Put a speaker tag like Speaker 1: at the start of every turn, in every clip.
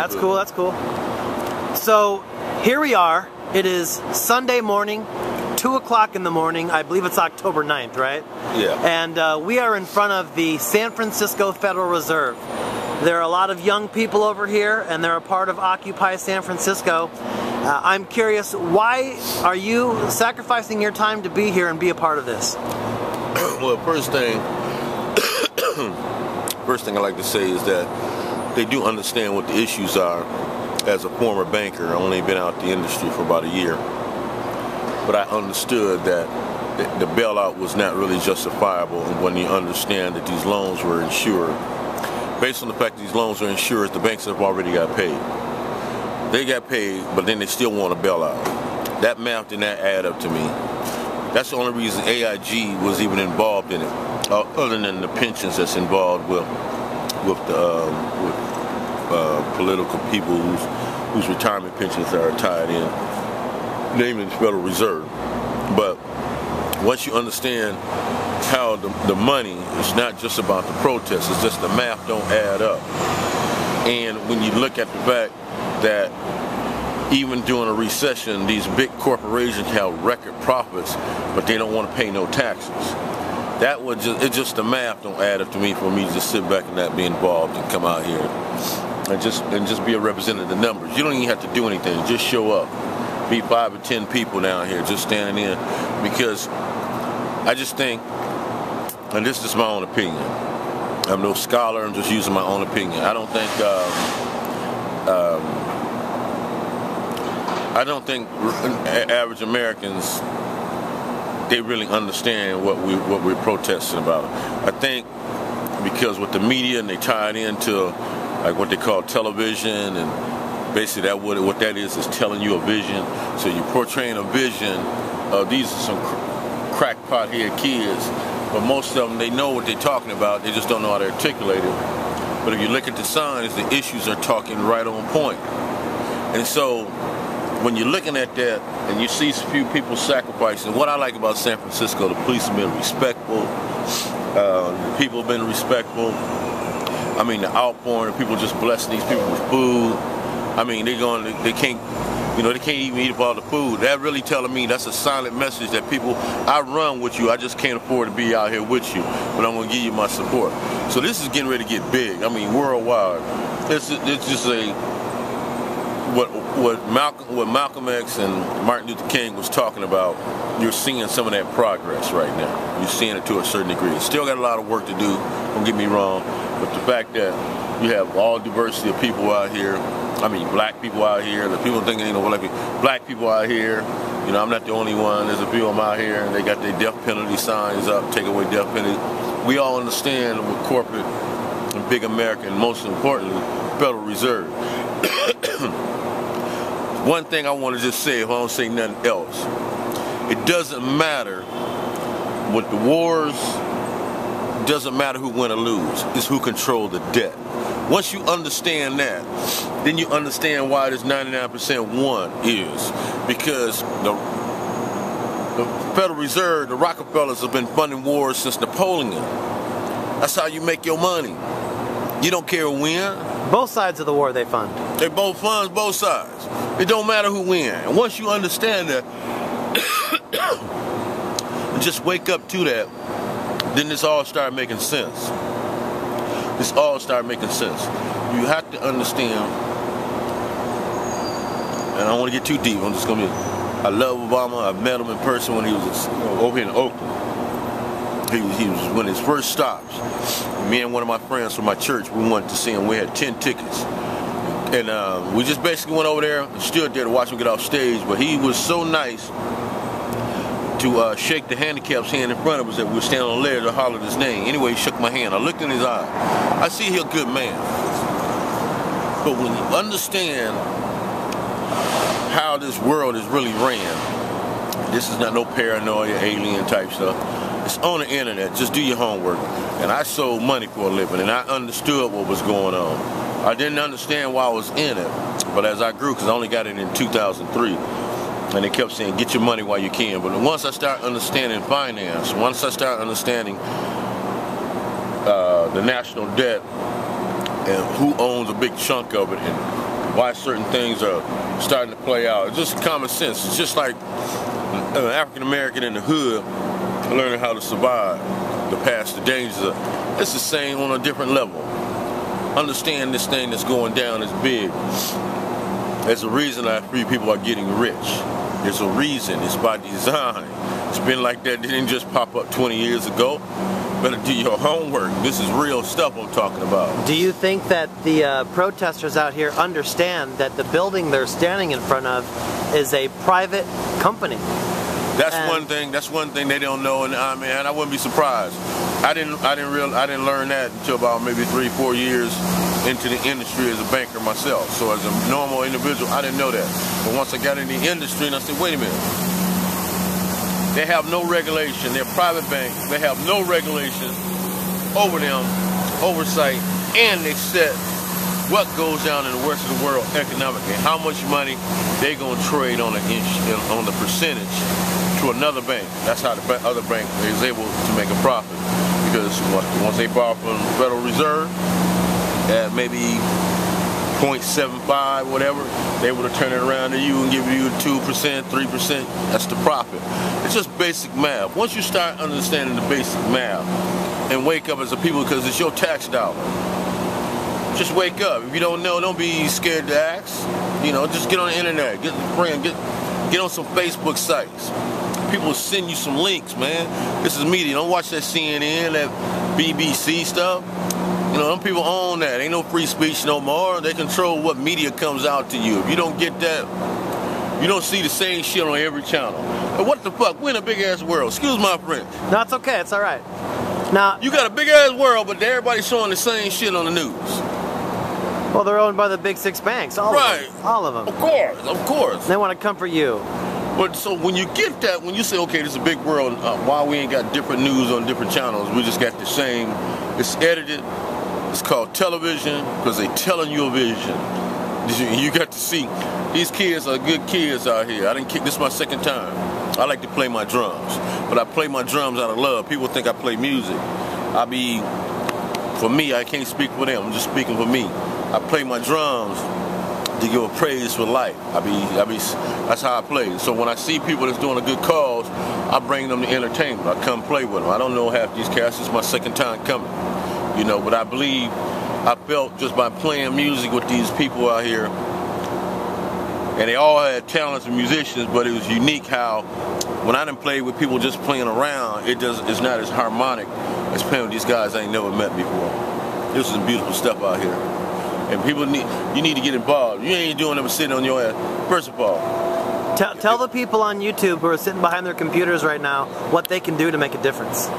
Speaker 1: That's cool, that's cool. So here we are. It is Sunday morning, 2 o'clock in the morning. I believe it's October 9th, right?
Speaker 2: Yeah.
Speaker 1: And we are in front of the San Francisco Federal Reserve. There are a lot of young people over here, and they're a part of Occupy San Francisco. I'm curious, why are you sacrificing your time to be here and be a part of this?
Speaker 2: Well, first thing I'd like to say is that they do understand what the issues are. As a former banker, I've only been out the industry for about a year, but I understood that the bailout was not really justifiable when you understand that these loans were insured. Based on the fact that these loans are insured, the banks have already got paid. They got paid, but then they still want a bailout. That math did not add up to me. That's the only reason AIG was even involved in it, other than the pensions that's involved with political people whose retirement pensions are tied in, namely the Federal Reserve. But once you understand how the money is not just about the protests, it's just the math don't add up. And when you look at the fact that even during a recession, these big corporations have record profits, but they don't want to pay no taxes. It's just the math don't add up to me for me to just sit back and not be involved and come out here and just be a representative of the numbers. You don't even have to do anything. Just show up. Be 5 or 10 people down here just standing in, because I just think, and this is my own opinion, I'm no scholar, I'm just using my own opinion. I don't think average Americans, they really understand what we're protesting about. I think because with the media, and they tie it into like what they call television, and basically what that is telling you a vision. So you're portraying a vision. These are some crackpot head kids, but most of them, they know what they're talking about. They just don't know how to articulate it. But if you look at the signs, the issues are talking right on point. And so when you're looking at that and you see a few people sacrificing, what I like about San Francisco, the police have been respectful, the people have been respectful. I mean, the outpouring of people just blessing these people with food. I mean, they can't even eat up all the food. That really telling me that's a silent message that people, I run with you, I just can't afford to be out here with you, but I'm going to give you my support. So this is getting ready to get big. I mean, worldwide. It's just what Malcolm X and Martin Luther King was talking about. You're seeing some of that progress right now. You're seeing it to a certain degree. Still got a lot of work to do, don't get me wrong, but the fact that you have all diversity of people out here, I mean, black people out here, the people thinking, black people out here, I'm not the only one, there's a few of them out here, and they got their death penalty signs up, take away death penalty. We all understand with corporate and big America, and most importantly, Federal Reserve. One thing I want to just say, if I don't say nothing else, it doesn't matter what the wars, it doesn't matter who win or lose, it's who control the debt. Once you understand that, then you understand why this 99% won is. Because the Federal Reserve, the Rockefellers have been funding wars since Napoleon. That's how you make your money. You don't care who win.
Speaker 1: Both sides of the war they fund.
Speaker 2: They both fund both sides. It don't matter who wins. And once you understand that, and just wake up to that, then this all started making sense. This all started making sense. You have to understand, and I don't want to get too deep, I'm just going to be, I love Obama. I met him in person when he was over here in Oakland. He was one of his first stops. Me and one of my friends from my church, we went to see him. We had 10 tickets. And we just basically went over there and stood there to watch him get off stage. But he was so nice to shake the handicap's hand in front of us that we were standing on the ledge to holler his name. Anyway, he shook my hand. I looked in his eye. I see he's a good man. But when you understand how this world is really ran, this is not no paranoia, alien type stuff. It's on the internet. Just do your homework. And I sold money for a living, and I understood what was going on. I didn't understand why I was in it, but as I grew, because I only got it in 2003, and they kept saying, get your money while you can. But once I started understanding finance, once I started understanding the national debt and who owns a big chunk of it, and why certain things are starting to play out. It's just common sense. It's just like an African American in the hood learning how to survive, to pass the dangers. It's the same on a different level. Understand this thing that's going down is big. There's a reason that free people are getting rich. There's a reason. It's by design. It's been like that. It didn't just pop up 20 years ago. Better do your homework. This is real stuff I'm talking about.
Speaker 1: Do you think that the protesters out here understand that the building they're standing in front of is a private company?
Speaker 2: That's one thing. That's one thing they don't know, and I wouldn't be surprised. I didn't learn that until about maybe 3-4 years into the industry as a banker myself. So as a normal individual, I didn't know that. But once I got in the industry, and I said, wait a minute. They have no regulation. They're a private bank. They have no regulation over them, oversight, and they set what goes down in the rest of the world economically. How much money they gonna trade on the percentage to another bank. That's how the other bank is able to make a profit. Because once they borrow from the Federal Reserve at maybe 0.75, whatever, they would have turned it around to you and give you 2%, 3%. That's the profit. It's just basic math. Once you start understanding the basic math and wake up as a people, because it's your tax dollar. Just wake up. If you don't know, don't be scared to ask. You know, just get on the internet, get a friend, get on some Facebook sites. People send you some links, man. This is media. Don't watch that CNN, that BBC stuff. You know, them people own that. Ain't no free speech no more. They control what media comes out to you. If you don't get that, you don't see the same shit on every channel. But what the fuck? We're in a big ass world. Excuse my French.
Speaker 1: No, it's okay. It's all right. Now
Speaker 2: you got a big ass world, but everybody's showing the same shit on the news.
Speaker 1: Well, they're owned by the big 6 banks. All of them. All of them.
Speaker 2: Of course.
Speaker 1: They want to comfort you.
Speaker 2: But so when you get that, when you say, okay, this is a big world, why we ain't got different news on different channels? We just got the same. It's edited. It's called television because they telling you a vision. You got to see. These kids are good kids out here. I didn't kick this my second time. I like to play my drums, but I play my drums out of love. People think I play music. For me, I can't speak for them. I'm just speaking for me. I play my drums to give a praise for life. That's how I play. So when I see people that's doing a good cause, I bring them to entertainment. I come play with them. I don't know half these cats. It's my second time coming. You know, but I felt just by playing music with these people out here, and they all had talents and musicians, but it was unique how when I done played with people just playing around, it's not as harmonic as playing with these guys I ain't never met before. This is beautiful stuff out here. And people you need to get involved. You ain't doing it but sitting on your ass. First of all,
Speaker 1: tell the people on YouTube who are sitting behind their computers right now what they can do to make a difference.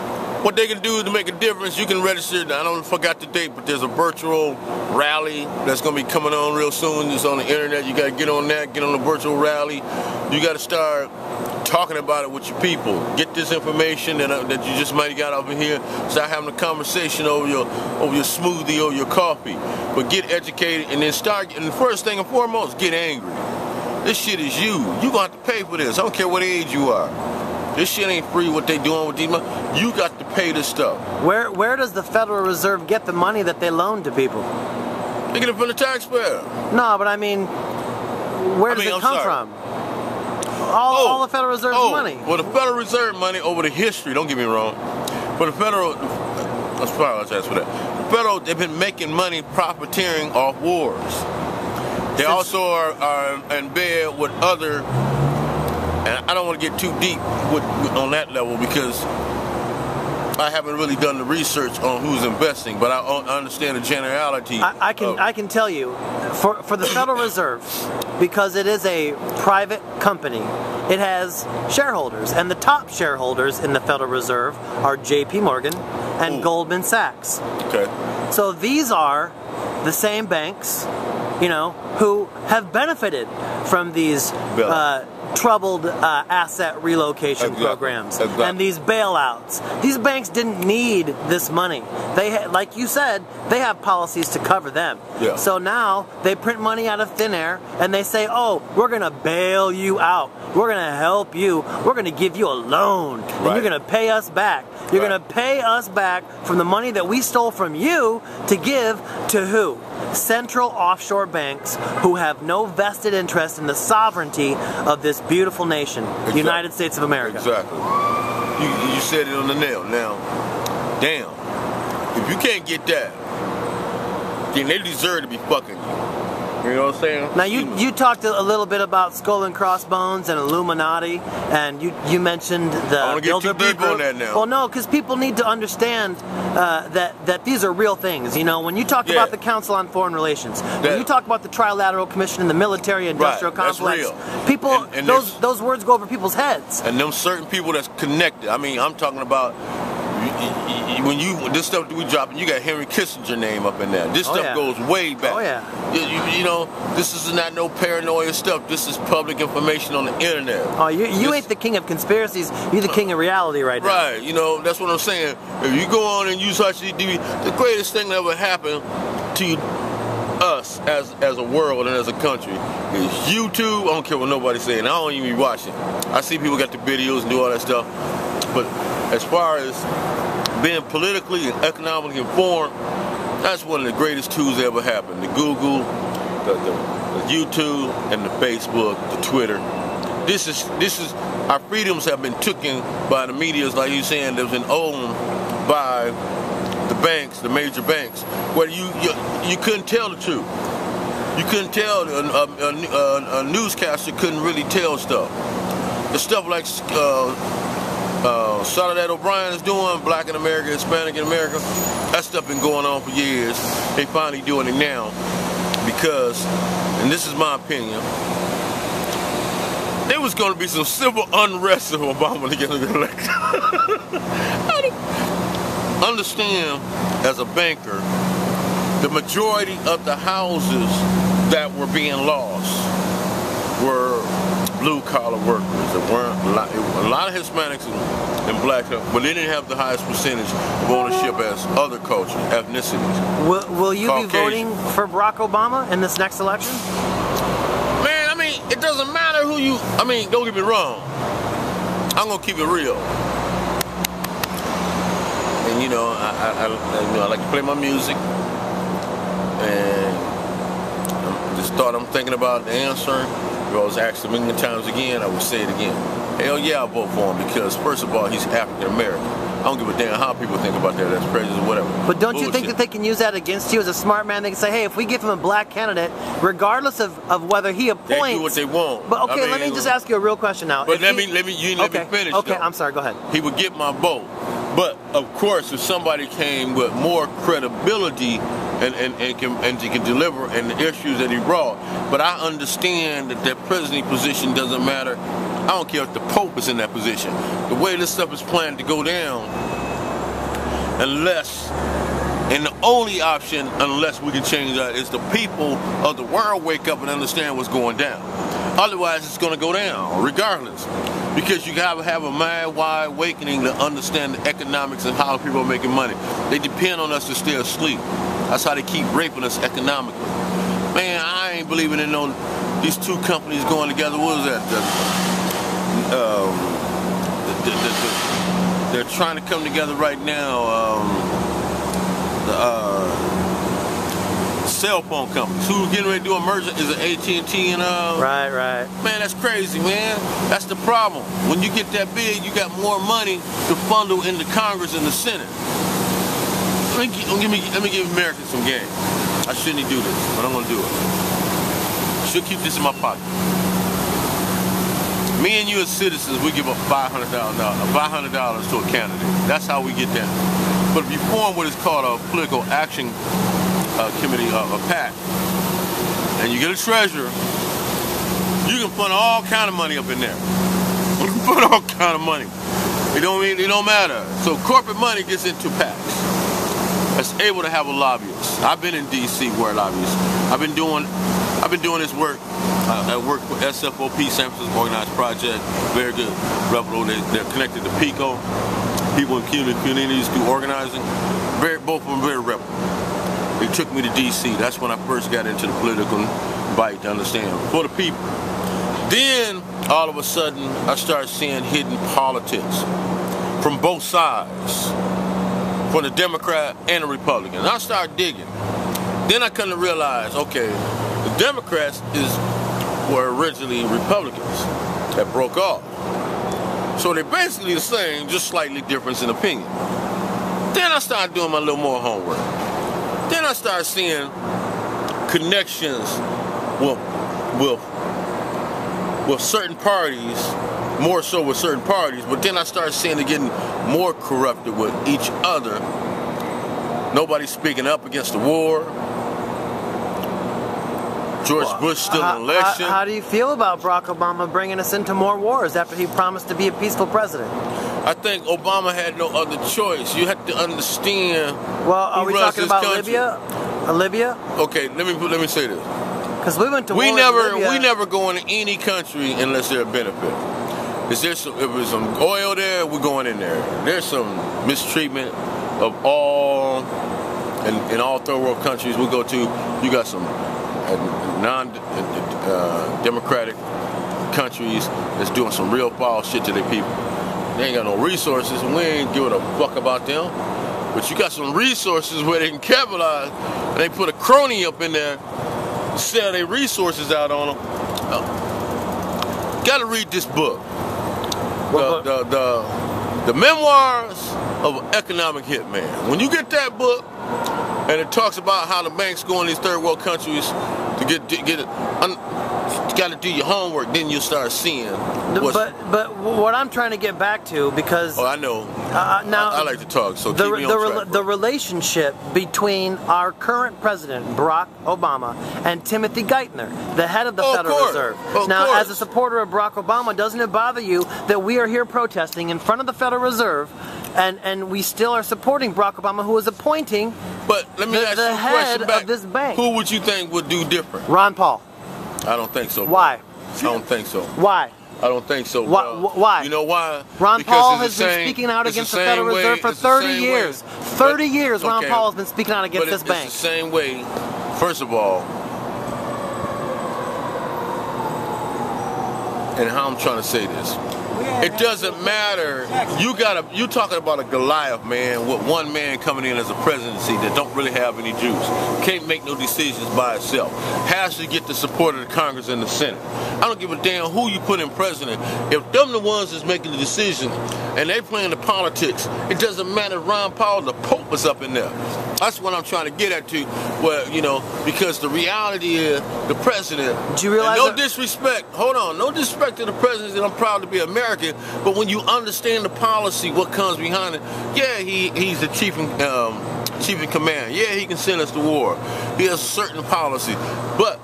Speaker 2: What they can do to make a difference, you can register. I forgot the date, but there's a virtual rally that's going to be coming on real soon. It's on the internet. You got to get on that, get on the virtual rally. You got to start talking about it with your people. Get this information that you just might have got over here. Start having a conversation over your smoothie or your coffee. But get educated and then start. And the first thing and foremost, get angry. This shit is you. You're going to have to pay for this. I don't care what age you are. This shit ain't free what they doing with these money. You got to pay this stuff.
Speaker 1: Where does the Federal Reserve get the money that they loan to people?
Speaker 2: They get it from the taxpayer.
Speaker 1: No, but I mean, where does it come from? All the Federal Reserve's money.
Speaker 2: Well, the Federal Reserve money over the history, don't get me wrong, but the Federal, let's apologize for that. The Federal, they've been making money profiteering off wars. They also are in bed with other. And I don't want to get too deep on that level because I haven't really done the research on who's investing, but I understand the generality.
Speaker 1: I can tell you, for the Federal Reserve, because it is a private company, it has shareholders, and the top shareholders in the Federal Reserve are J.P. Morgan and Goldman Sachs.
Speaker 2: Okay.
Speaker 1: So these are the same banks, you know, who have benefited from these troubled asset relocation programs and these bailouts. These banks didn't need this money. They, like you said, they have policies to cover them.
Speaker 2: Yeah.
Speaker 1: So now they print money out of thin air and they say, oh, we're going to bail you out. We're going to help you. We're going to give you a loan. And you're going to pay us back. You're going to pay us back from the money that we stole from you to give to who? Central offshore banks who have no vested interest in the sovereignty of this beautiful nation, the United States of America.
Speaker 2: Exactly. You said it on the nail. Now, damn, if you can't get that, then they deserve to be fucking you. You know what I'm saying?
Speaker 1: Now you talked a little bit about Skull and Crossbones and Illuminati, and you mentioned the
Speaker 2: I want to get too deep on that now.
Speaker 1: Well, no, because people need to understand that these are real things. You know, when you talk about the Council on Foreign Relations, when you talk about the Trilateral Commission and the military-industrial complex, people and those words go over people's heads.
Speaker 2: And them certain people that's connected. I mean, I'm talking about. When this stuff that we dropping, you got Henry Kissinger's name up in there. This stuff goes way back.
Speaker 1: Oh yeah.
Speaker 2: You know, this is not no paranoia stuff. This is public information on the internet.
Speaker 1: Oh, you ain't the king of conspiracies. You're the king of reality right now.
Speaker 2: Right. You know, that's what I'm saying. If you go on and use HDTV, the greatest thing that ever happened to us as a world and as a country is YouTube. I don't care what nobody's saying. I don't even be watching. I see people got the videos and do all that stuff. But as far as being politically and economically informed, that's one of the greatest tools that ever happened. The Google, the YouTube, and the Facebook, the Twitter. This is our freedoms have been taken by the media, like you're saying, that's been owned by the banks, the major banks, where you couldn't tell the truth. You couldn't tell, a newscaster couldn't really tell stuff. The stuff like Saturday O'Brien is doing, Black in America, Hispanic in America, that stuff been going on for years. They finally doing it now because, and this is my opinion, there was going to be some civil unrest if Obama to get elected. Understand, as a banker, the majority of the houses that were being lost were blue-collar workers. There weren't a lot of Hispanics and blacks, but they didn't have the highest percentage of ownership as other cultures, ethnicities.
Speaker 1: Will you be voting for Barack Obama in this next election?
Speaker 2: Man, I mean, it doesn't matter who you. I mean, don't get me wrong. I'm gonna keep it real. And you know, I like to play my music, and I'm thinking about the answer. If I was asked a million times again, I would say it again. Hell yeah, I'll vote for him because, first of all, he's African American. I don't give a damn how people think about that. That's prejudice or whatever.
Speaker 1: But don't you think that they can use that against you as a smart man? They can say, hey, if we give him a black candidate, regardless of whether he appoints...
Speaker 2: They do what they want.
Speaker 1: But okay, let me just ask you a real question now.
Speaker 2: But let me finish.
Speaker 1: Okay,
Speaker 2: though.
Speaker 1: I'm sorry, go ahead.
Speaker 2: He would get my vote. But, of course, if somebody came with more credibility and can deliver and the issues that he brought. But I understand that presidency position doesn't matter. I don't care if the Pope is in that position. The way this stuff is planned to go down, and the only option, unless we can change that, is the people of the world wake up and understand what's going down. Otherwise, it's going to go down, regardless. Because you got to have a mind-wide awakening to understand the economics and how people are making money. They depend on us to stay asleep. That's how they keep raping us economically. Man, I ain't believing in these two companies going together. What is that? They're trying to come together right now. Cell phone companies. Who's getting ready to do a merger is an AT&T and
Speaker 1: Right.
Speaker 2: Man, that's crazy, man. That's the problem. When you get that big, you got more money to funnel into Congress and the Senate. Let me give Americans some game. I shouldn't do this, but I'm gonna do it. Should keep this in my pocket. Me and you as citizens, we give up $500 to a candidate. That's how we get that. But if you form what is called a political action committee, a PAC, and you get a treasurer, you can put all kind of money up in there. You can put all kind of money. It don't matter. So corporate money gets into PACs. That's able to have a lobbyist. I've been in D.C. where lobbyists. I've been doing this work I work for SFOP, San Francisco Organized Project. Very good rebel. They're connected to PICO. People in communities do organizing. Both of them very rebel. They took me to DC. That's when I first got into the political bite to understand for the people. Then all of a sudden I started seeing hidden politics from both sides, from the Democrat and the Republican. And I started digging. Then I come to realize, okay, the Democrats were originally Republicans that broke off. So they're basically the same, just slightly different in opinion. Then I started doing my little more homework. Then I started seeing connections with certain parties, more so with certain parties, but then I started seeing it getting more corrupted with each other. Nobody's speaking up against the war. George Bush still in election.
Speaker 1: How do you feel about Barack Obama bringing us into more wars after he promised to be a peaceful president?
Speaker 2: I think Obama had no other choice. You have to understand.
Speaker 1: Well, are we talking about Libya? Libya?
Speaker 2: Okay, let me say this.
Speaker 1: Because we went to war with Libya.
Speaker 2: We never go into any country unless there's a benefit. If there's some oil there, we're going in there. There's some mistreatment of all, in all third world countries we go to. You got some non-democratic countries that's doing some real foul shit to their people. They ain't got no resources, and we ain't giving a fuck about them. But you got some resources where they can capitalize, and they put a crony up in there, sell their resources out on them. Got to read this book, the Memoirs of an Economic Hitman. When you get that book, and it talks about how the banks go in these third world countries to get it. You got to do your homework, then you'll start seeing.
Speaker 1: But what I'm trying to get back to, because
Speaker 2: I know.
Speaker 1: Now
Speaker 2: I like to talk, so keep me on track.
Speaker 1: The relationship between our current president Barack Obama and Timothy Geithner, the head of the Federal Reserve. Now, as a supporter of Barack Obama, doesn't it bother you that we are here protesting in front of the Federal Reserve, and we still are supporting Barack Obama, who is appointing the head of this bank?
Speaker 2: Who would you think would do different?
Speaker 1: Ron Paul.
Speaker 2: I don't think so.
Speaker 1: Why?
Speaker 2: I don't think so.
Speaker 1: Why?
Speaker 2: I don't think so.
Speaker 1: Why?
Speaker 2: You know why?
Speaker 1: Ron Paul has been speaking out against the Federal Reserve for 30 years. 30 years Ron Paul has been speaking out against this bank.
Speaker 2: It's the same way. First of all, and how I'm trying to say this, it doesn't matter. You talking about a Goliath, man, with one man coming in as a presidency that don't really have any juice. Can't make no decisions by itself. Has to get the support of the Congress and the Senate. I don't give a damn who you put in president. If them the ones that's making the decision and they playing the politics, it doesn't matter. Ron Paul, the Pope is up in there. That's what I'm trying to get at to, where, because the reality is the president.
Speaker 1: Do you realize?
Speaker 2: No disrespect. Hold on. No disrespect to the president. I'm proud to be American. But when you understand the policy, what comes behind it, yeah, he's the chief in command. Yeah, he can send us to war. He has a certain policy, but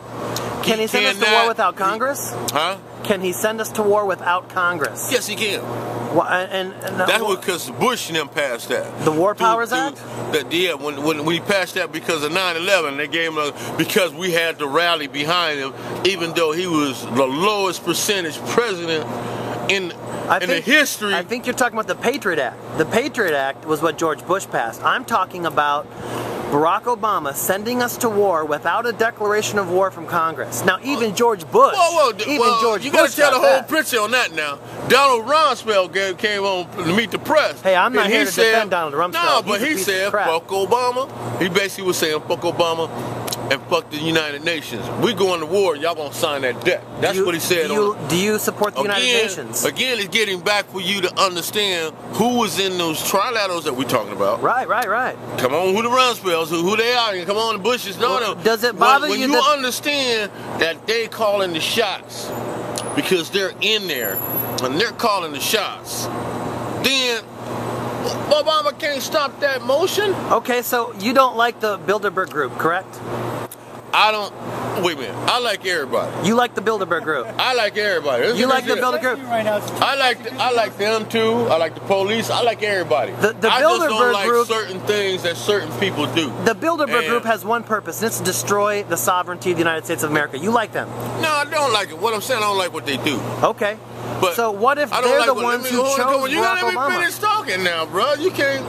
Speaker 1: can he send us to war without Congress?
Speaker 2: Huh?
Speaker 1: Can he send us to war without Congress?
Speaker 2: Yes, he can.
Speaker 1: Well,
Speaker 2: that's because Bush and them passed that.
Speaker 1: The War Powers Act?
Speaker 2: Yeah, when we passed that because of 9/11, they gave him because we had to rally behind him, even though he was the lowest percentage president in the history.
Speaker 1: I think you're talking about the Patriot Act. The Patriot Act was what George Bush passed. I'm talking about Barack Obama sending us to war without a declaration of war from Congress. Now, even George Bush,
Speaker 2: you got to tell the whole picture on that now. Donald Rumsfeld came on to meet the press.
Speaker 1: Hey, I'm not here to defend Donald Rumsfeld.
Speaker 2: No, but he said, fuck Obama. He basically was saying, fuck Obama and fuck the United Nations. We going to war, y'all gonna sign that debt. That's what he said.
Speaker 1: Do you support the United Nations?
Speaker 2: Again, it's getting back for you to understand who was in those trilaterals that we're talking about.
Speaker 1: Right.
Speaker 2: Come on, who the Rumsfelds, who they are, and come on, the Bushes. No.
Speaker 1: Does it bother you?
Speaker 2: When you understand that they calling the shots because they're in there and they're calling the shots, then Obama can't stop that motion.
Speaker 1: Okay, so you don't like the Bilderberg Group, correct?
Speaker 2: I don't. Wait a minute. I like everybody.
Speaker 1: You like the Bilderberg group.
Speaker 2: I like everybody.
Speaker 1: You like the Bilderberg group.
Speaker 2: I like them too. I like the police. I like everybody.
Speaker 1: The
Speaker 2: I
Speaker 1: Bilderberg
Speaker 2: just don't like
Speaker 1: group,
Speaker 2: certain things that certain people do.
Speaker 1: The Bilderberg group has one purpose, and it's to destroy the sovereignty of the United States of America. You like them?
Speaker 2: No, I don't like it. What I'm saying, I don't like what they do.
Speaker 1: Okay.
Speaker 2: But
Speaker 1: so what if they're
Speaker 2: like
Speaker 1: the ones who chose Barack Obama?
Speaker 2: You gotta let me finish talking now, bro. You can't.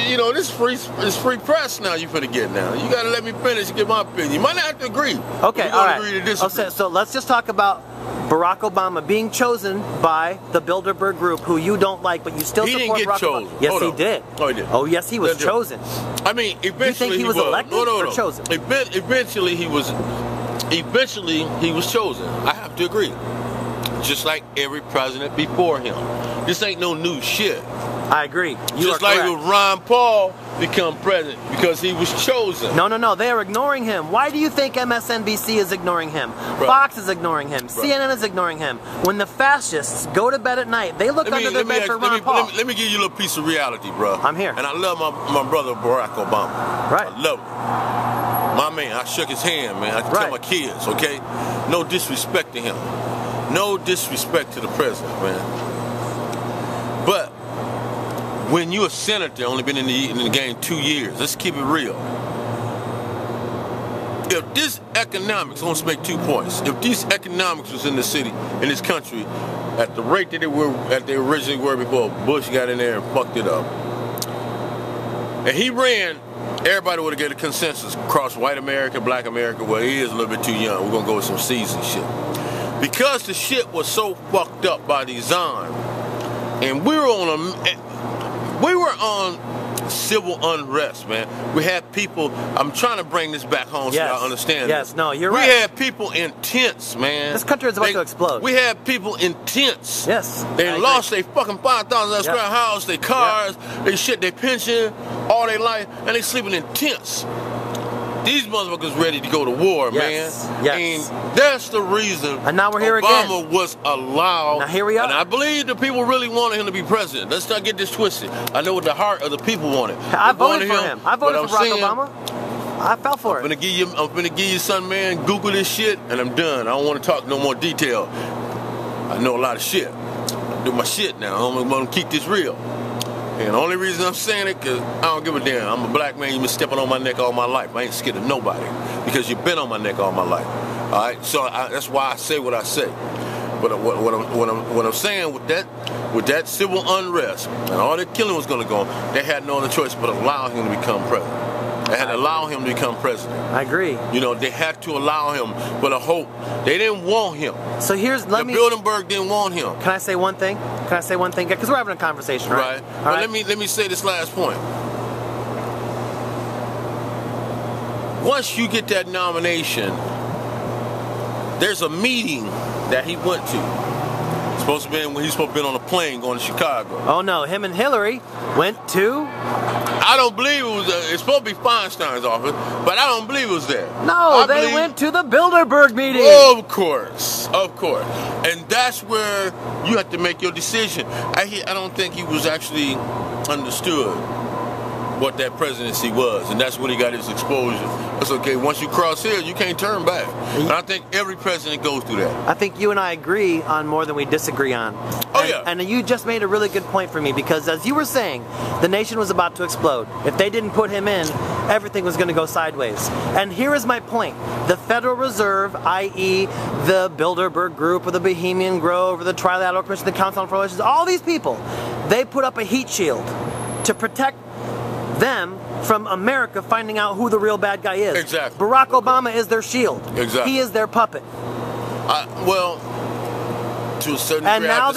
Speaker 2: You know, this is free press now. You finna get now. You gotta let me finish and give my opinion. You might not have to agree.
Speaker 1: Okay, all right.
Speaker 2: Agree to disagree.
Speaker 1: Okay, so let's just talk about Barack Obama being chosen by the Bilderberg group, who you don't like, but you still support Barack Obama. Yes, he did.
Speaker 2: Oh, he did.
Speaker 1: Oh, yes, he was chosen.
Speaker 2: I mean, eventually
Speaker 1: you think he was elected or chosen?
Speaker 2: Eventually, he was chosen. I have to agree. Just like every president before him. This ain't no new shit.
Speaker 1: I agree.
Speaker 2: Just like with Ron Paul become president because he was chosen.
Speaker 1: No. They are ignoring him. Why do you think MSNBC is ignoring him? Fox is ignoring him. CNN is ignoring him. When the fascists go to bed at night, they look under their bed for Ron Paul.
Speaker 2: Let me give you a little piece of reality, bro.
Speaker 1: I'm here.
Speaker 2: And I love my brother Barack Obama.
Speaker 1: Right.
Speaker 2: I love him. My man, I shook his hand, man. I tell my kids, okay? No disrespect to him. No disrespect to the president, man. But when you're a senator, only been in the game 2 years, let's keep it real. If this economics, I want to make 2 points. If these economics was in the city, in this country, at the rate that they originally were before Bush got in there and fucked it up, and he ran, everybody would have got a consensus across white America, black America. Well, he is a little bit too young. We're gonna go with some seasoned shit. Because the shit was so fucked up by design, and we were on civil unrest, man. We had people. I'm trying to bring this back home so y'all understand.
Speaker 1: Yes,
Speaker 2: this.
Speaker 1: no, you're right.
Speaker 2: We had people in tents, man.
Speaker 1: This country is about to explode.
Speaker 2: We had people in tents.
Speaker 1: Yes.
Speaker 2: They lost their fucking 5,000 square house, their cars, they shit, their pension, all their life, and they sleeping in tents. These motherfuckers ready to go to war, man.
Speaker 1: Yes.
Speaker 2: And that's the reason
Speaker 1: and now we're here
Speaker 2: Obama was allowed.
Speaker 1: Now here we are.
Speaker 2: And I believe the people really wanted him to be president. Let's not get this twisted. I know what the heart of the people wanted.
Speaker 1: I voted for him. I voted for Barack Obama. I fell for it.
Speaker 2: I'm gonna give you something, man. Google this shit, and I'm done. I don't want to talk no more detail. I know a lot of shit. I do my shit now. I'm gonna keep this real. And the only reason I'm saying it, because I don't give a damn. I'm a black man. You've been stepping on my neck all my life. I ain't scared of nobody because you've been on my neck all my life. All right? So that's why I say what I say. But what I'm saying with that civil unrest and all that killing was going to go on, they had no other choice but allow him to become president. They had to allow him to become president.
Speaker 1: I agree.
Speaker 2: You know, they had to allow him for the hope. They didn't want him.
Speaker 1: So
Speaker 2: Bilderberg didn't want him.
Speaker 1: Can I say one thing? Because we're having a conversation, right?
Speaker 2: But let me say this last point. Once you get that nomination, there's a meeting that he went to. He's supposed to be on a plane going to Chicago.
Speaker 1: Oh no, him and Hillary went to.
Speaker 2: I don't believe it was. It's supposed to be Feinstein's office, but I don't believe it was there.
Speaker 1: No, they went to the Bilderberg meeting.
Speaker 2: Of course, and that's where you have to make your decision. I don't think he was actually understood what that presidency was, and that's when he got his exposure. That's okay. Once you cross here, you can't turn back. And I think every president goes through that.
Speaker 1: I think you and I agree on more than we disagree on. And you just made a really good point for me, because as you were saying, the nation was about to explode. If they didn't put him in, everything was going to go sideways. And here is my point. The Federal Reserve, i.e. the Bilderberg Group, or the Bohemian Grove, or the Trilateral Commission, the Council on Foreign Relations, all these people, they put up a heat shield to protect them from America finding out who the real bad guy is.
Speaker 2: Exactly.
Speaker 1: Barack Obama is their shield.
Speaker 2: Exactly.
Speaker 1: He is their puppet.
Speaker 2: Well, to a certain degree,
Speaker 1: and now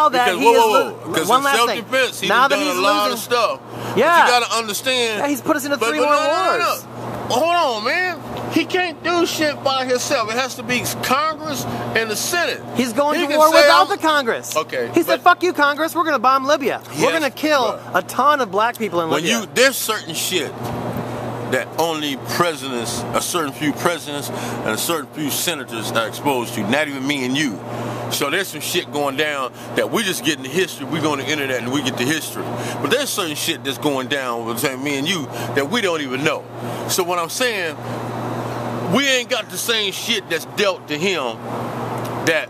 Speaker 1: that he is
Speaker 2: because
Speaker 1: one
Speaker 2: in
Speaker 1: last
Speaker 2: self-defense,
Speaker 1: thing. Now that
Speaker 2: he's done
Speaker 1: he's
Speaker 2: a lot
Speaker 1: losing
Speaker 2: of stuff.
Speaker 1: Yeah.
Speaker 2: But you got to understand.
Speaker 1: Yeah, he's put us into 3 more wars.
Speaker 2: Hold on, man. He can't do shit by himself. It has to be Congress and the Senate.
Speaker 1: He's going to war without the Congress.
Speaker 2: Okay.
Speaker 1: He said, fuck you, Congress. We're going to bomb Libya. We're going to kill a ton of black people in Libya.
Speaker 2: There's certain shit that only presidents, a certain few presidents, and a certain few senators are exposed to. Not even me and you. So there's some shit going down that we just get in the history. We're going to enter that and we get the history. But there's certain shit that's going down between me and you that we don't even know. So what I'm saying, we ain't got the same shit that's dealt to him that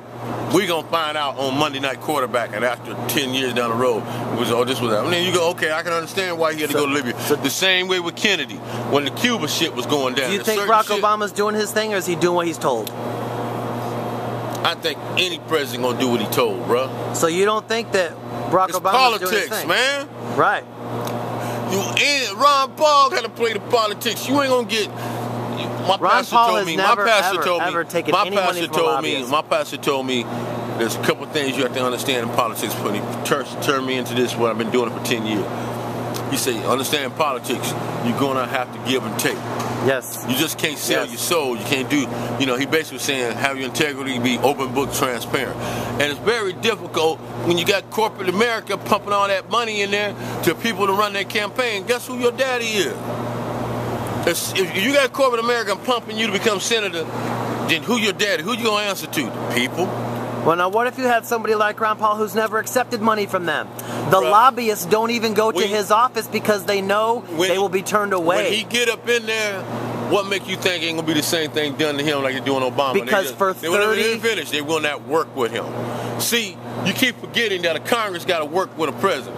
Speaker 2: we gonna find out on Monday Night Quarterback, and after 10 years down the road, it was this was that. And then you go, okay, I can understand why he had to go to Libya. The same way with Kennedy when the Cuba shit was going down.
Speaker 1: Do you think Barack Obama's doing his thing, or is he doing what he's told?
Speaker 2: I think any president gonna do what he told, bro.
Speaker 1: So you don't think that Barack Obama's doing his thing?
Speaker 2: Politics, man.
Speaker 1: Right.
Speaker 2: Ron Paul got to play the politics. You ain't gonna get. My pastor told me. My pastor told me. There's a couple things you have to understand in politics. When he turned me into this, what I've been doing it for 10 years. He said, understand politics. You're gonna have to give and take.
Speaker 1: Yes.
Speaker 2: You just can't sell your soul. You can't do. You know, he basically was saying, have your integrity, be open book, transparent. And it's very difficult when you got corporate America pumping all that money in there to people to run their campaign. Guess who your daddy is? If you got corporate America pumping you to become senator, then who your daddy? Who you gonna answer to? The people.
Speaker 1: Well, now what if you had somebody like Ron Paul who's never accepted money from them? The lobbyists don't even go to his office because they know they will be turned away.
Speaker 2: When he get up in there, what make you think ain't gonna be the same thing done to him like they're doing Obama?
Speaker 1: Because for 30
Speaker 2: they will not work with him. See, you keep forgetting that a Congress got to work with a president.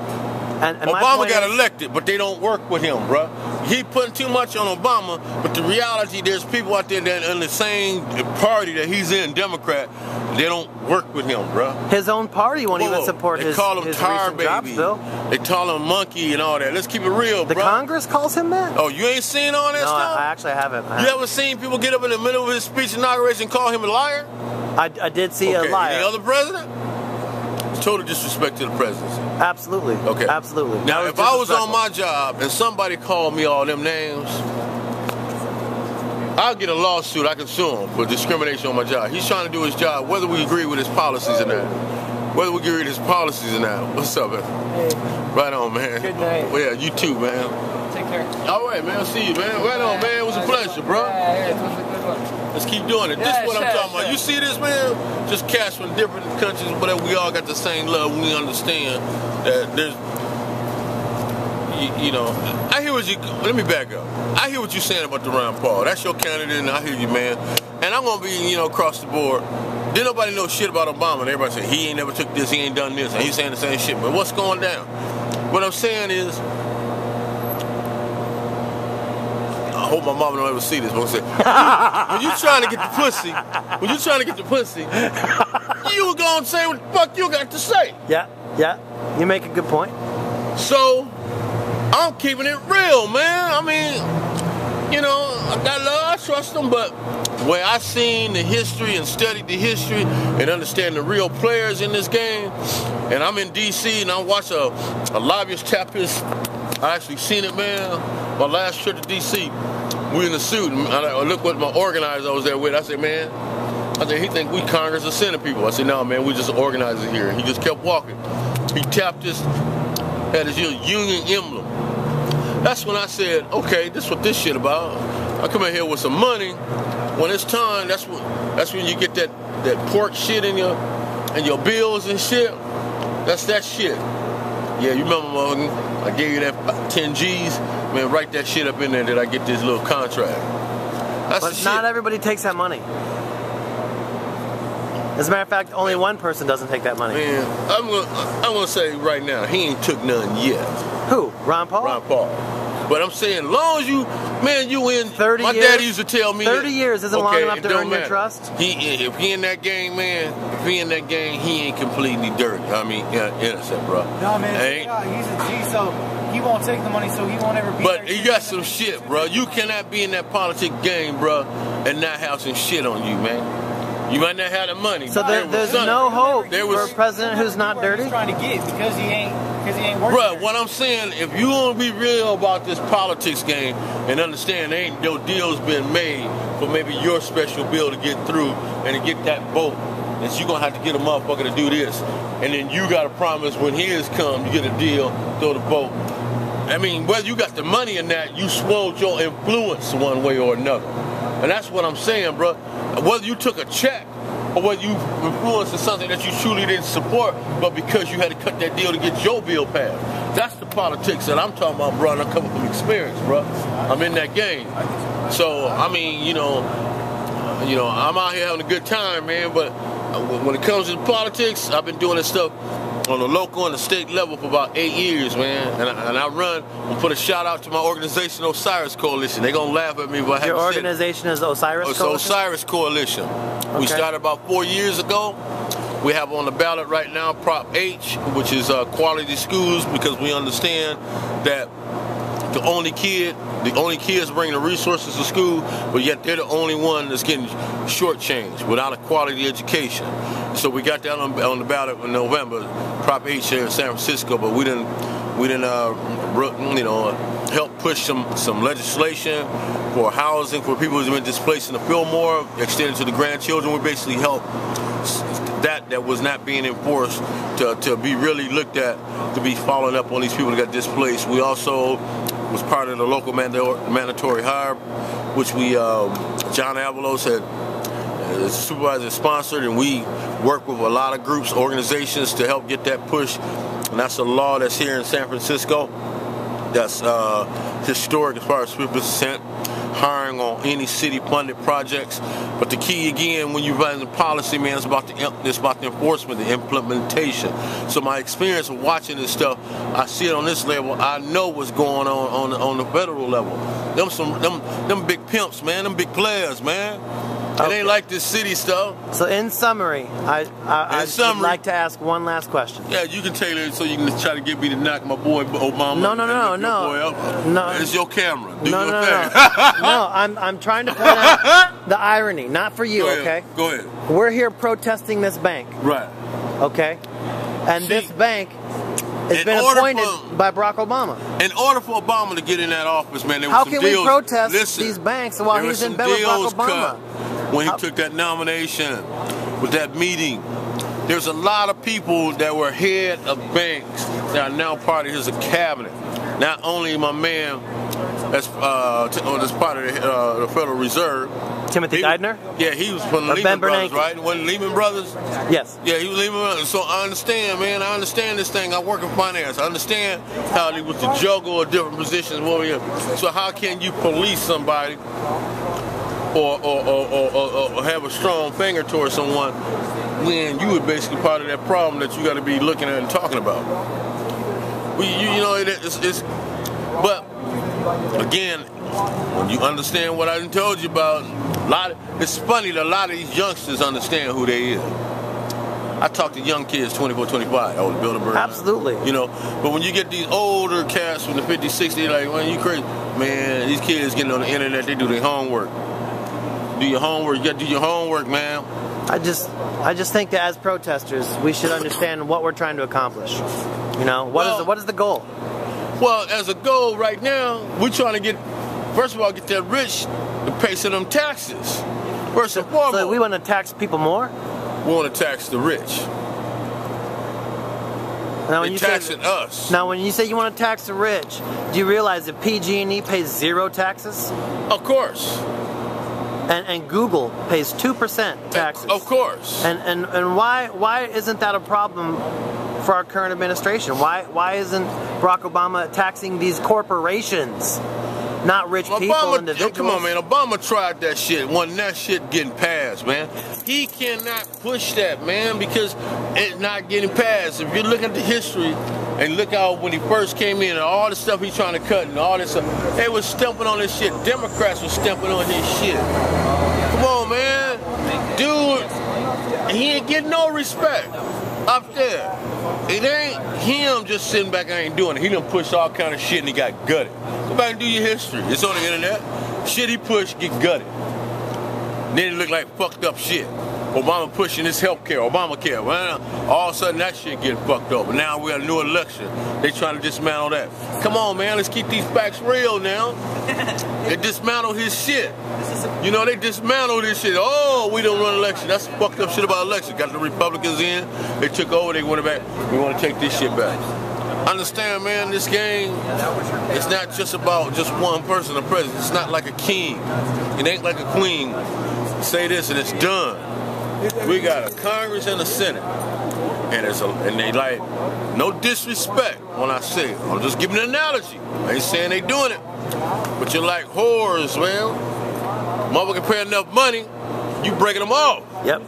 Speaker 1: And
Speaker 2: Obama got elected, but they don't work with him, bro. He putting too much on Obama, but the reality, there's people out there that in the same party that he's in, Democrat, they don't work with him, bro.
Speaker 1: His own party won't even support his
Speaker 2: call him tar baby.
Speaker 1: Jobs bill.
Speaker 2: They call him monkey and all that. Let's keep it real, bro.
Speaker 1: The Congress calls him that?
Speaker 2: Oh, you ain't seen all that stuff?
Speaker 1: I actually haven't.
Speaker 2: You ever seen people get up in the middle of his speech inauguration and call him a liar?
Speaker 1: I did see a liar.
Speaker 2: Any other president? Total disrespect to the presidency.
Speaker 1: Absolutely.
Speaker 2: Okay.
Speaker 1: Absolutely.
Speaker 2: Now, if I was on my job and somebody called me all them names, I'll get a lawsuit. I can sue him for discrimination on my job. He's trying to do his job, whether we agree with his policies or not. Whether we agree with his policies or not. What's up, man? Hey. Right on, man.
Speaker 3: Good night.
Speaker 2: Well, yeah, you too, man.
Speaker 3: Take care.
Speaker 2: All right, man. I'll see you, man. Right on, man. It was a pleasure, bro.
Speaker 3: Yeah, it was a good one.
Speaker 2: Let's keep doing it. This is what I'm talking about. You see this, man? Just cats from different countries, but we all got the same love. We understand that there's, you know, I hear what you, let me back up. I hear what you're saying about the Ron Paul. That's your candidate, and I hear you, man. And I'm going to be, you know, across the board. Didn't nobody know shit about Obama, and everybody say, he ain't never took this, he ain't done this, and he's saying the same shit. But what's going down? What I'm saying is, I hope my mama don't ever see this, but I'm saying, when you trying to get the pussy, you were going to say what the fuck you got to say.
Speaker 1: Yeah, you make a good point.
Speaker 2: So, I'm keeping it real, man. I mean, you know, I got love, I trust them, but where I seen the history and studied the history and understand the real players in this game, and I'm in D.C. and I watch a lobbyist tap his, I actually seen it, man. My last trip to D.C., we in the suit, and I look what my organizer I was there with. I said, man, he think we Congress or Senate people. I said, no, man, we just organizers here. And he just kept walking. He tapped his, had his union emblem. That's when I said, okay, this is what this shit about. I come in here with some money. When it's time, that's when you get that pork shit in your bills and shit. That's that shit. Yeah, you remember, Morgan? I gave you that 10 G's. Man, write that shit up in there that I get this little contract. That's
Speaker 1: but not everybody takes that money. As a matter of fact, only one person doesn't take that money.
Speaker 2: Man, I'm gonna say right now, he ain't took none yet.
Speaker 1: Who? Ron Paul?
Speaker 2: Ron Paul. But I'm saying, as long as you, man, you in
Speaker 1: 30
Speaker 2: my
Speaker 1: years,
Speaker 2: daddy used to tell me
Speaker 1: 30 years isn't long enough to earn your trust.
Speaker 2: If he in that game, man, he ain't completely dirt. I mean, innocent, bro.
Speaker 3: No, man, he's a G, so he won't take the money, so he won't ever be.
Speaker 2: But he got some shit, bro. You cannot be in that politic game, bro, and not have some shit on you, man. You might not have the money.
Speaker 1: So there's no hope for a president who's not dirty?
Speaker 3: He's trying to get because he ain't working.
Speaker 2: Bro, what I'm saying, if you want to be real about this politics game and understand there ain't no deals been made for maybe your special bill to get through and to get that vote, that you're going to have to get a motherfucker to do this. And then you got to promise when his come, you get a deal, throw the vote. I mean, whether you got the money or not, you swelled your influence one way or another. And that's what I'm saying, bro. Whether you took a check or whether you influenced something that you truly didn't support, but because you had to cut that deal to get your bill passed. That's the politics that I'm talking about, bro, and I'm coming from experience, bro. I'm in that game. So, I mean, you know, You know, I'm out here having a good time, man, but when it comes to politics, I've been doing this stuff on the local and the state level for about 8 years, man. And I run and put a shout out to my organization, Osiris Coalition. They're going to laugh at me, but I have
Speaker 1: Your organization is Osiris Coalition?
Speaker 2: It's Osiris Coalition. Okay. We started about 4 years ago. We have on the ballot right now Prop H, which is quality schools, because we understand that the only kids bring the resources to school, but yet they're the only one that's getting shortchanged without a quality education. So we got that on the ballot in November, Prop H here in San Francisco, but we didn't help push some legislation for housing for people who've been displaced in the Fillmore, extended to the grandchildren. We basically helped that was not being enforced to be really looked at, to be following up on these people that got displaced. We also was part of the local mandatory hire, which John Avalos had supervised and sponsored, and we work with a lot of groups, organizations to help get that push. And that's a law that's here in San Francisco. That's historic as far as 50% hiring on any city-funded projects. But the key, again, when you're running the policy, man, it's about the enforcement, the implementation. So my experience of watching this stuff, I see it on this level. I know what's going on the federal level. Them big pimps, man, them big players, man. It ain't like this city stuff.
Speaker 1: So in summary, I'd like to ask one last question.
Speaker 2: Yeah, you can tailor it so you can try to get me to knock my boy Obama.
Speaker 1: No.
Speaker 2: It's your camera.
Speaker 1: No. No, I'm trying to point out the irony. Not for you, okay?
Speaker 2: Go ahead.
Speaker 1: We're here protesting this bank.
Speaker 2: Right.
Speaker 1: Okay? And this bank has been appointed by Barack Obama.
Speaker 2: In order for Obama to get in that office, man, there was
Speaker 1: How
Speaker 2: some
Speaker 1: can
Speaker 2: deals.
Speaker 1: We protest these banks while he's in bed with Barack Obama?
Speaker 2: When he took that nomination, with that meeting, there's a lot of people that were head of banks that are now part of his cabinet. Not only my man that's part of the Federal Reserve.
Speaker 1: Timothy Geithner?
Speaker 2: Yeah, he was from the Lehman Brothers, right? Wasn't Lehman Brothers?
Speaker 1: Yes.
Speaker 2: Yeah, he was Lehman Brothers. So I understand, man. I understand this thing. I work in finance. I understand how he was to juggle a different positions. So how can you police somebody or have a strong finger towards someone when you were basically part of that problem that you got to be looking at and talking about? But again, when you understand what I done told you about, it's funny that a lot of these youngsters understand who they is. I talk to young kids, 24, 25. I was building a bird.
Speaker 1: Absolutely.
Speaker 2: You know, but when you get these older cats from the 50s, 60s, they're like, man, you crazy. Man, these kids getting on the internet, they do their homework. Do your homework. You got to do your homework, man.
Speaker 1: I just think that as protesters, we should understand what we're trying to accomplish. You know, what is the goal?
Speaker 2: Well, as a goal right now, we're trying to get, first of all, get that rich to pay some of them taxes. First and foremost.
Speaker 1: So we want to tax people more?
Speaker 2: We want to tax the rich.
Speaker 1: Now, when
Speaker 2: They're taxing us.
Speaker 1: Now, when you say you want to tax the rich, do you realize that PG&E pays 0 taxes?
Speaker 2: Of course.
Speaker 1: And Google pays 2% taxes.
Speaker 2: Of course.
Speaker 1: And why isn't that a problem for our current administration? Why isn't Barack Obama taxing these corporations, not rich people, individuals?
Speaker 2: Come on, man. Obama tried that shit. Wasn't that shit getting passed, man? He cannot push that, man, because it's not getting passed. If you look at the history and look out when he first came in and all the stuff he's trying to cut and all this stuff, they was stumping on this shit. Democrats were stumping on his shit. Come on, man. Dude, he ain't getting no respect up there. It ain't him just sitting back and ain't doing it. He done pushed all kind of shit and he got gutted. Go back and do your history. It's on the internet. Shit he pushed, get gutted. Then it look like fucked up shit. Obama pushing his health care, Obamacare. Well, all of a sudden that shit getting fucked up. And now we got a new election. They trying to dismantle that. Come on, man, let's keep these facts real now. They dismantled his shit. You know, they dismantled this shit. Oh, we don't run an election. That's fucked up shit about election. Got the Republicans in. They took over. They went back. We want to take this shit back. Understand, man, this game, it's not just about just one person, the president. It's not like a king. It ain't like a queen. Say this and it's done. We got a Congress and a Senate. And they like, no disrespect when I say it. I'm just giving an analogy. I ain't saying they doing it. But you're like whores, man. Mother can pay enough money you breaking them off.
Speaker 1: Yep.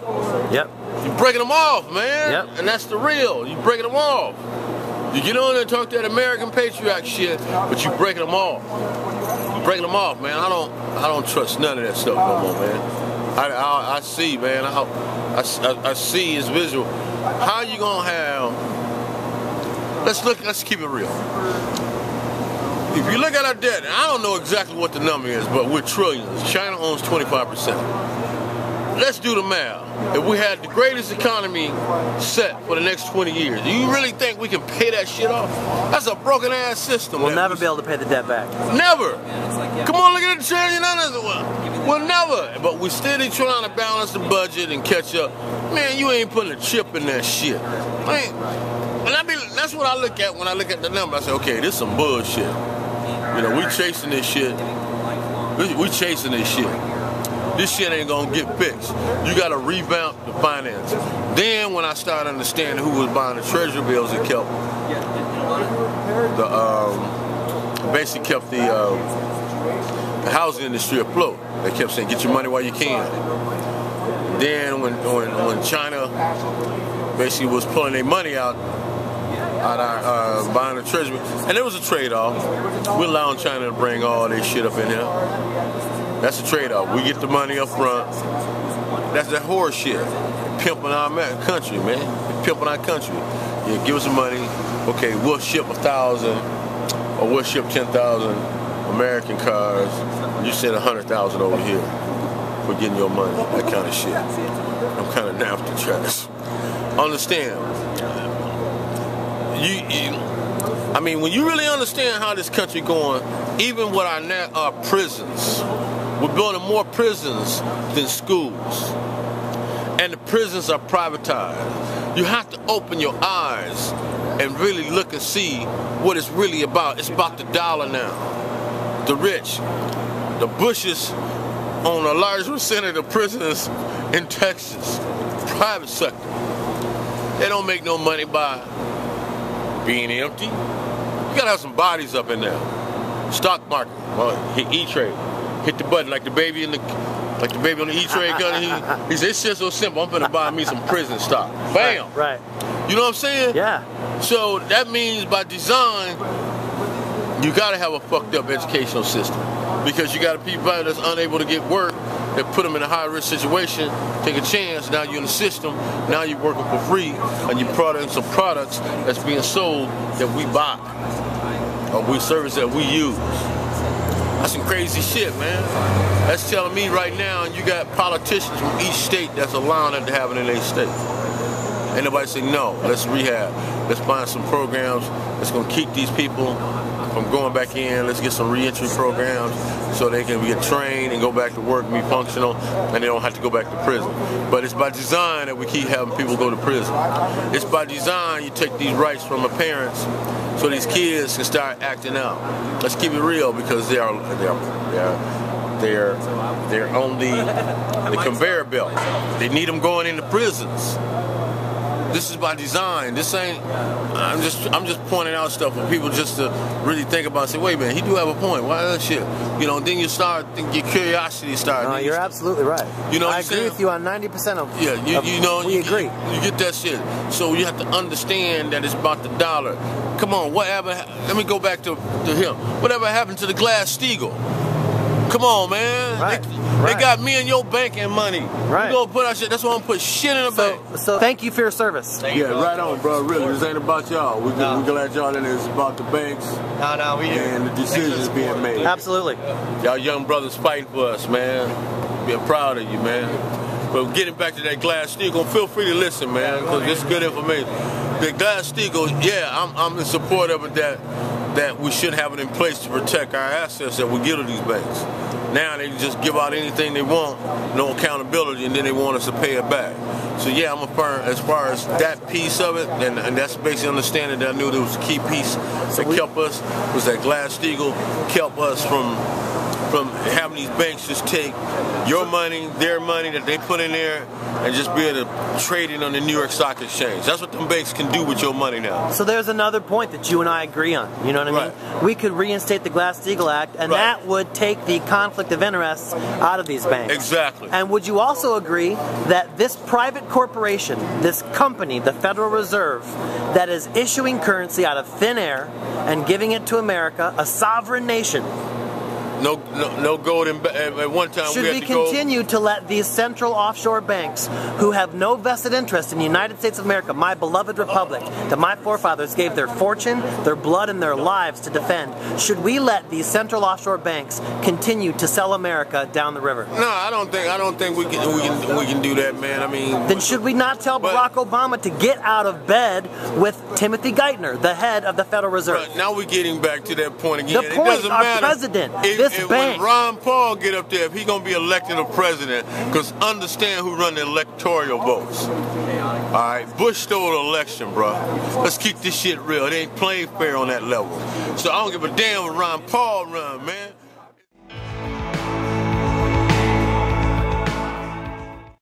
Speaker 1: Yep.
Speaker 2: You breaking them off, man.
Speaker 1: Yep.
Speaker 2: And that's the real. You breaking them off. You get on there and talk that American patriot shit, but you breaking them off. You breaking them off, man. I don't trust none of that stuff no more, man. I see, man. I see it's visual. How you gonna have? Let's keep it real. If you look at our debt, and I don't know exactly what the number is, but we're trillions. China owns 25%. Let's do the math. If we had the greatest economy set for the next 20 years, do you really think we can pay that shit off? That's a broken ass system.
Speaker 1: We'll never be able to pay the debt back.
Speaker 2: Never. Come on, look at the Chinese. We'll never. But we're still trying to balance the budget and catch up. Man, you ain't putting a chip in that shit. Man, that's what I look at when I look at the number. I say, okay, this is some bullshit. You know, we chasing this shit. We chasing this shit. This shit ain't gonna get fixed. You gotta revamp the finances. Then when I started understanding who was buying the treasury bills, it kept basically kept the housing industry afloat. They kept saying, get your money while you can. Then when China basically was pulling their money out our buying the treasury, and there was a trade-off. We're allowing China to bring all their shit up in here. That's a trade-off. We get the money up front. That's that horse shit. Pimping our country, man. Pimping our country. Yeah, give us the money. Okay, we'll ship 1,000 or we'll ship 10,000 American cars. You said 100,000 over here for getting your money. That kind of shit. I'm kind of down for the tracks. Understand. I mean, when you really understand how this country going, even with our prisons, we're building more prisons than schools. And the prisons are privatized. You have to open your eyes and really look and see what it's really about. It's about the dollar now. The rich. The Bushes own a large percentage of the prisons in Texas. Private sector. They don't make no money by being empty. You gotta have some bodies up in there. Stock market. Well, hit E-Trade. Hit the button like the baby on the E-Trade gun. He said, it's just so simple. I'm gonna buy me some prison stock. Bam.
Speaker 1: Right.
Speaker 2: You know what I'm saying?
Speaker 1: Yeah.
Speaker 2: So that means by design, you gotta have a fucked up educational system because you got people that's unable to get work. That put them in a high-risk situation, take a chance, now you're in the system, now you're working for free, and you're producing some products that's being sold that we buy, or we service that we use. That's some crazy shit, man. That's telling me right now, and you got politicians from each state that's allowing it to happen in their state. Ain't nobody say, no, let's rehab. Let's find some programs that's gonna keep these people from going back in. Let's get some reentry programs so they can get trained and go back to work and be functional, and they don't have to go back to prison. But it's by design that we keep having people go to prison. It's by design you take these rights from the parents so these kids can start acting out. Let's keep it real because they're on the conveyor belt. They need them going into prisons. This is by design. This ain't. I'm just pointing out stuff for people just to really think about. And say, wait a minute, he do have a point. Why that shit? You know. Then you start. Your curiosity starts.
Speaker 1: No, you're absolutely right.
Speaker 2: You know.
Speaker 1: I agree with you on 90% of.
Speaker 2: Yeah. You know.
Speaker 1: We agree.
Speaker 2: You get that shit. So you have to understand that it's about the dollar. Come on. Whatever. Let me go back to him. Whatever happened to the Glass-Steagall? Come on, man.
Speaker 1: Right.
Speaker 2: They got me and your banking money.
Speaker 1: Right.
Speaker 2: We gonna put our shit. That's why I'm gonna put shit in the bank.
Speaker 1: So thank you for your service.
Speaker 2: Yeah, right on, bro. Really, this ain't about y'all. We're glad y'all in this. It's about the banks.
Speaker 3: No, we
Speaker 2: and the decisions being made.
Speaker 1: Absolutely.
Speaker 2: Y'all young brothers fighting for us, man. We're proud of you, man. But getting back to that Glass-Steagall, feel free to listen, man, because it's good information. The Glass-Steagall, yeah, I'm in support of it that we should have it in place to protect our assets that we give to these banks. Now they just give out anything they want, no accountability, and then they want us to pay it back. So yeah, I'm affirm as far as that piece of it, and that's basically understanding that I knew there was a key piece that kept us, was that Glass-Steagall kept us from from having these banks just take your money, their money that they put in there, and just be able to trade it on the New York Stock Exchange. That's what them banks can do with your money now.
Speaker 1: So there's another point that you and I agree on. You know what I mean? We could reinstate the Glass-Steagall Act, and that would take the conflict of interests out of these banks.
Speaker 2: Exactly.
Speaker 1: And would you also agree that this private corporation, this company, the Federal Reserve, that is issuing currency out of thin air and giving it to America, a sovereign nation,
Speaker 2: no gold at one time.
Speaker 1: Should we continue to let these central offshore banks, who have no vested interest in the United States of America, my beloved republic, that my forefathers gave their fortune, their blood, and their lives to defend, should we let these central offshore banks continue to sell America down the river?
Speaker 2: No, I don't think we can do that, man. I mean,
Speaker 1: then should we not tell Barack Obama to get out of bed with Timothy Geithner, the head of the Federal Reserve?
Speaker 2: Right, now we're getting back to that point again.
Speaker 1: The point, our president.
Speaker 2: When Ron Paul get up there, if he gonna be elected a president, because understand who run the electoral votes. All right, Bush stole the election, bro. Let's keep this shit real. It ain't playing fair on that level. So I don't give a damn when Ron Paul run, man.